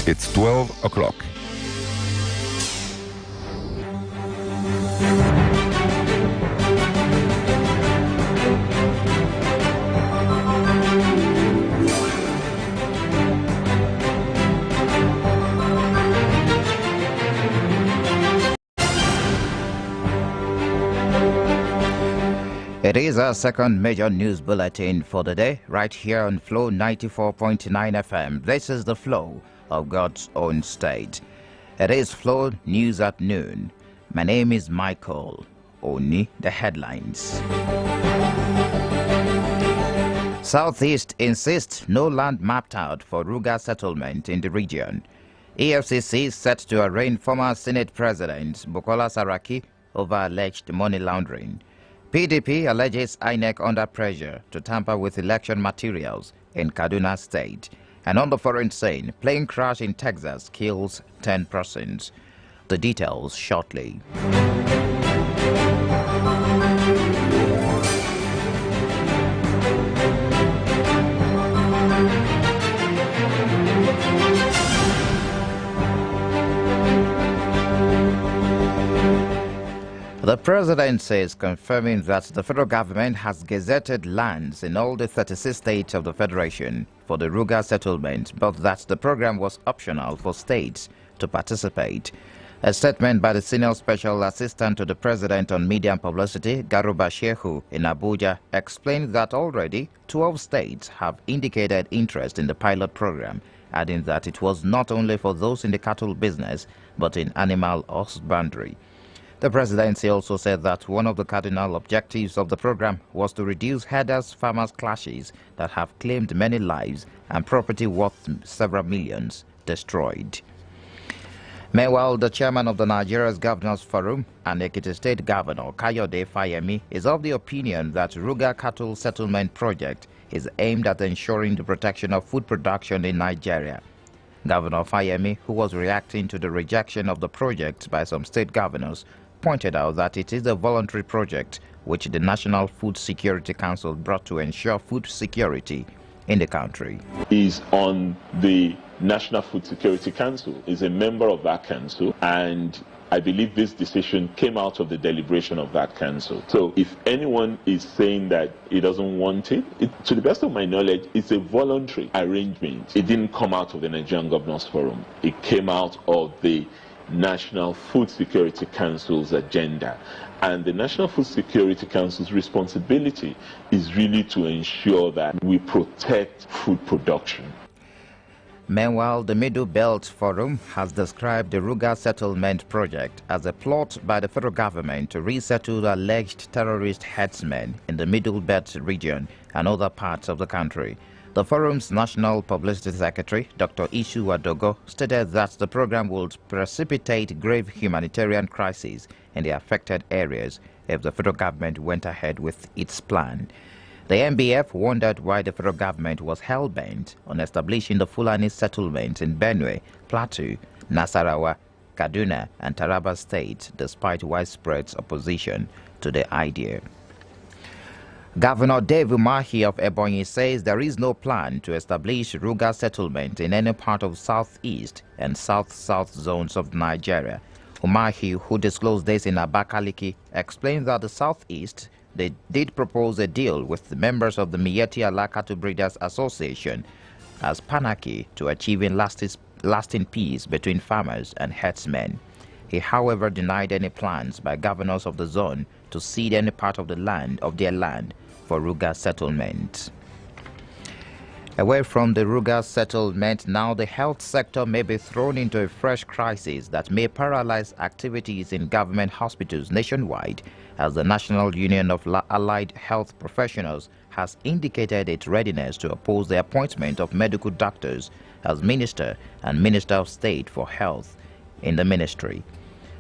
It's 12 o'clock. It is our second major news bulletin for the day, right here on Flow 94.9 FM. This is the Flow of God's own state. It is Flow News at noon. My name is Michael. Only the headlines. Southeast insists no land mapped out for Ruga settlement in the region. EFCC set to arraign former Senate President Bukola Saraki over alleged money laundering. PDP alleges INEC under pressure to tamper with election materials in Kaduna State. And on the foreign scene, plane crash in Texas kills 10 persons. The details shortly. The presidency is confirming that the federal government has gazetted lands in all the 36 states of the federation for the Ruga settlement, but that the program was optional for states to participate. A statement by the senior special assistant to the president on media and publicity, Garuba Shehu, in Abuja, explained that already 12 states have indicated interest in the pilot program, adding that it was not only for those in the cattle business, but in animal husbandry. The presidency also said that one of the cardinal objectives of the program was to reduce herders-farmers clashes that have claimed many lives and property worth several millions destroyed. Meanwhile, the chairman of the Nigeria's Governors Forum and Ekiti State Governor Kayode Fayemi is of the opinion that Ruga Cattle Settlement Project is aimed at ensuring the protection of food production in Nigeria. Governor Fayemi, who was reacting to the rejection of the project by some state governors, pointed out that it is a voluntary project which the National Food Security Council brought to ensure food security in the country. Is on the National Food Security Council, is a member of that council, and I believe this decision came out of the deliberation of that council. So if anyone is saying that he doesn't want it, to the best of my knowledge, it's a voluntary arrangement. It didn't come out of the Nigerian Governors Forum. It came out of the National Food Security Council's agenda. And the National Food Security Council's responsibility is really to ensure that we protect food production. Meanwhile, the Middle Belt Forum has described the Ruga settlement project as a plot by the federal government to resettle alleged terrorist herdsmen in the Middle Belt region and other parts of the country. The forum's National Publicity Secretary, Dr. Ishu Wadogo, stated that the program would precipitate grave humanitarian crises in the affected areas if the federal government went ahead with its plan. The MBF wondered why the federal government was hell-bent on establishing the Fulani settlement in Benue, Plateau, Nasarawa, Kaduna, and Taraba states despite widespread opposition to the idea. Governor Dave Umahi of Ebonyi says there is no plan to establish Ruga settlement in any part of southeast and south-south zones of Nigeria. Umahi, who disclosed this in Abakaliki, explained that the southeast they did propose a deal with the members of the Miyetti Allah Cattle Breeders Association as Panaki to achieving lasting peace between farmers and herdsmen. He, however, denied any plans by governors of the zone to cede any part of their land for Ruga settlement. Away from the Ruga settlement, now the health sector may be thrown into a fresh crisis that may paralyze activities in government hospitals nationwide, as the National Union of Allied Health Professionals has indicated its readiness to oppose the appointment of medical doctors as Minister and Minister of State for Health in the ministry.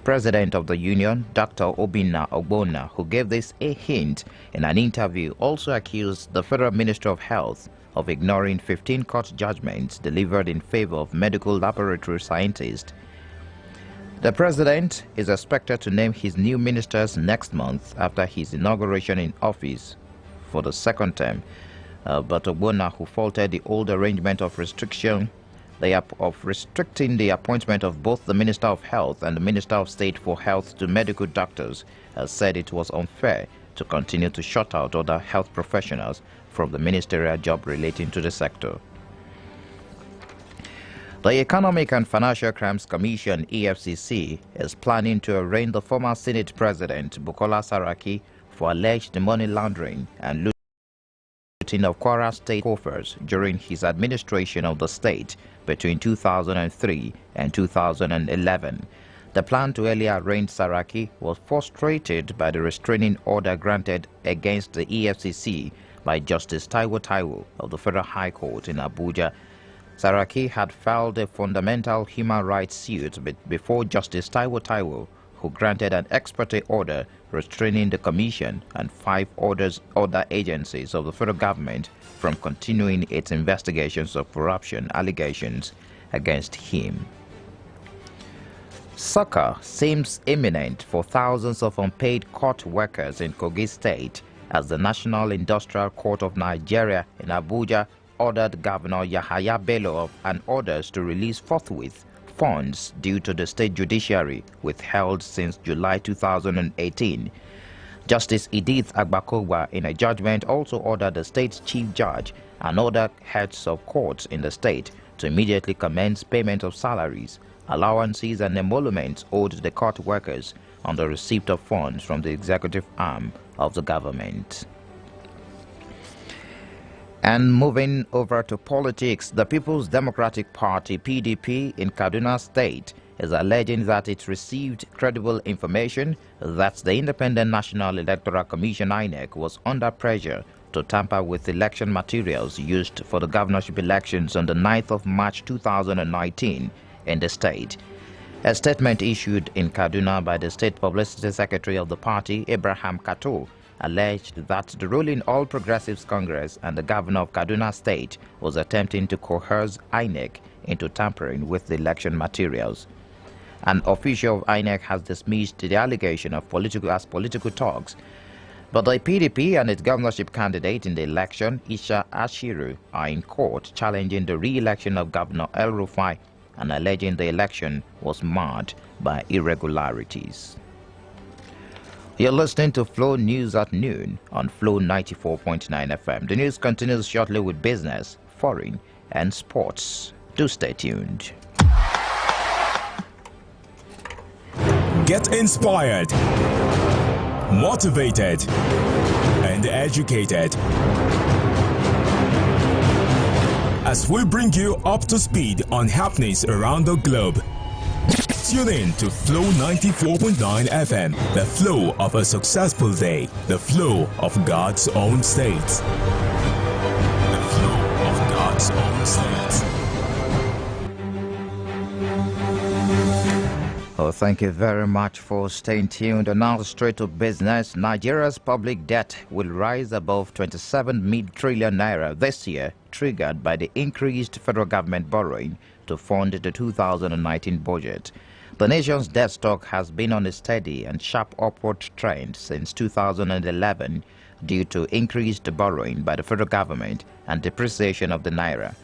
President of the union, Dr. Obinna Ogbonna, who gave this a hint in an interview, also accused the Federal Minister of Health of ignoring 15 court judgments delivered in favor of medical laboratory scientists. The president is expected to name his new ministers next month after his inauguration in office for the second term. But Ogbonna, who faulted the old arrangement of restriction of restricting the appointment of both the Minister of Health and the Minister of State for Health to medical doctors, has said it was unfair to continue to shut out other health professionals from the ministerial job relating to the sector. The Economic and Financial Crimes Commission, EFCC, is planning to arraign the former Senate President, Bukola Saraki, for alleged money laundering and looting of Kwara State coffers during his administration of the state between 2003 and 2011. The plan to earlier arraign Saraki was frustrated by the restraining order granted against the EFCC by Justice Taiwo Taiwo of the Federal High Court in Abuja. Saraki had filed a fundamental human rights suit before Justice Taiwo Taiwo, who granted an ex parte order restraining the Commission and 5 other agencies of the federal government from continuing its investigations of corruption allegations against him. Succor seems imminent for thousands of unpaid court workers in Kogi State as the National Industrial Court of Nigeria in Abuja ordered Governor Yahaya Bello and others to release forthwith funds due to the state judiciary withheld since July 2018. Justice Edith Agbakogba, in a judgment, also ordered the state's chief judge and other heads of courts in the state to immediately commence payment of salaries, allowances and emoluments owed to the court workers on the receipt of funds from the executive arm of the government. And moving over to politics, the People's Democratic Party, PDP, in Kaduna State is alleging that it received credible information that the Independent National Electoral Commission, INEC, was under pressure to tamper with election materials used for the governorship elections on the 9th of March 2019 in the state. A statement issued in Kaduna by the State Publicity Secretary of the party, Abraham Kato, alleged that the ruling All Progressives Congress and the governor of Kaduna State was attempting to coerce INEC into tampering with the election materials. An official of INEC has dismissed the allegation of political talks, but the PDP and its governorship candidate in the election, Isha Ashiru, are in court challenging the re-election of Governor El Rufai and alleging the election was marred by irregularities. You're listening to Flow News at noon on Flow 94.9 FM. The news continues shortly with business, foreign, and sports. Do stay tuned. Get inspired, motivated, and educated as we bring you up to speed on happenings around the globe. Tune in to Flow 94.9 FM, the flow of a successful day, the flow of God's own state. The flow of God's own state. Oh, thank you very much for staying tuned. And now straight to business. Nigeria's public debt will rise above 27 mid-trillion naira this year, triggered by the increased federal government borrowing to fund the 2019 budget. The nation's debt stock has been on a steady and sharp upward trend since 2011 due to increased borrowing by the federal government and depreciation of the naira.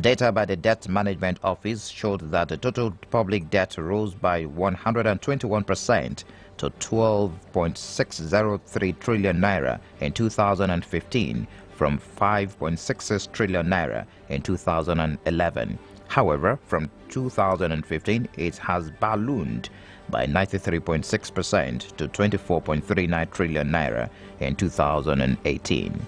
Data by the Debt Management Office showed that the total public debt rose by 121% to 12.603 trillion naira in 2015 from 5.66 trillion naira in 2011. However, from 2015, it has ballooned by 93.6% to 24.39 trillion naira in 2018.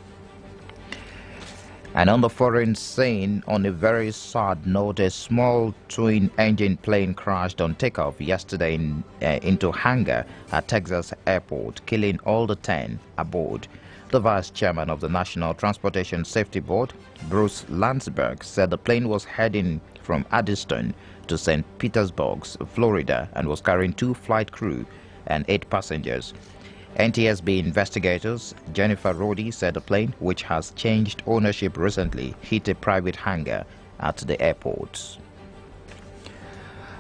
And on the foreign scene, on a very sad note, a small twin-engine plane crashed on takeoff yesterday into hangar at Texas Airport, killing all the 10 aboard. The vice chairman of the National Transportation Safety Board, Bruce Landsberg, said the plane was heading from Addison to St. Petersburg, Florida, and was carrying 2 flight crew and 8 passengers. NTSB investigators Jennifer Rodi said the plane, which has changed ownership recently, hit a private hangar at the airport.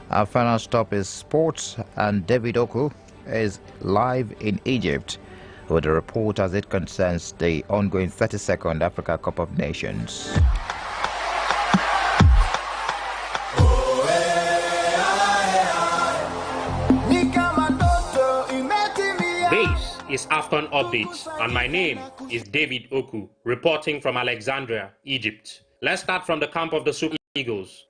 Our final stop is sports, and David Oku is live in Egypt with a report as it concerns the ongoing 32nd Africa Cup of Nations. is AFCON Updates, and my name is David Oku, reporting from Alexandria, Egypt. Let's start from the camp of the Super Eagles.